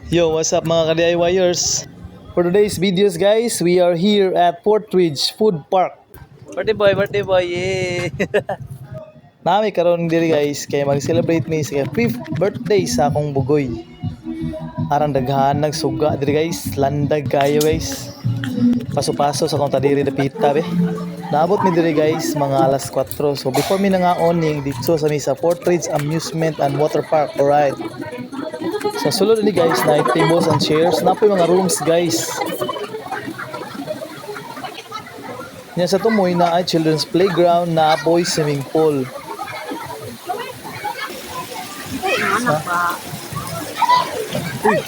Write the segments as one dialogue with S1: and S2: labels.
S1: Yo, what's up mga ka-DIYers? For today's videos guys, we are here at Portridge Food Park. Birthday boy, yeah! Nami karon diri guys, kay mag-celebrate mi sa 5th birthday sa akong bugoy. Arang daghan nagsuga diri guys, landag kayo guys. Paso-paso sa akong tadiri dapita be. Naabot mi diri guys mga alas 4. So before mi nangaon ning dito sa mi sa Portridge Amusement and Water Park, alright. Sa sulod ni guys, na tables and chairs, na po yung mga rooms guys. Yan sa tumoy na ay children's playground, na po swimming pool.
S2: Ano pa?
S1: Uy.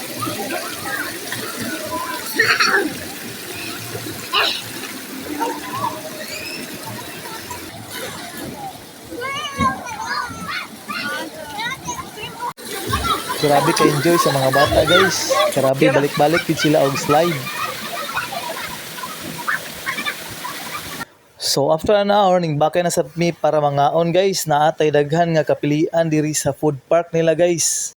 S1: Grabe ka-enjoy sa mga bata guys. Grabe, balik-balik din sila og slide. So after an hour, ning bakay na sa mi para mangaon guys, naatay daghan nga kapilian diri sa food park nila guys.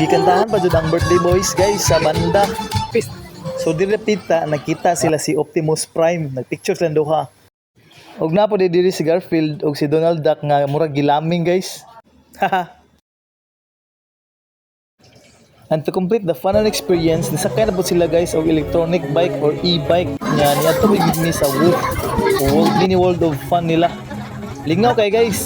S1: Gikantahan pa jud ang birthday boys guys sa banda. So diri pita nakita sila si Optimus Prime, nagpicture sila duha. Og na po diri si Garfield og si Donald Duck nga murag gilaming guys. Haha. And to complete the fun and experience, nisakay na po sila guys og electronic bike or e-bike nya niadto ni sa mini world of fun nila. Lingaw kay guys.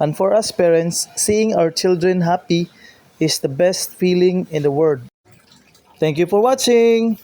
S1: And for us parents, seeing our children happy is the best feeling in the world. Thank you for watching.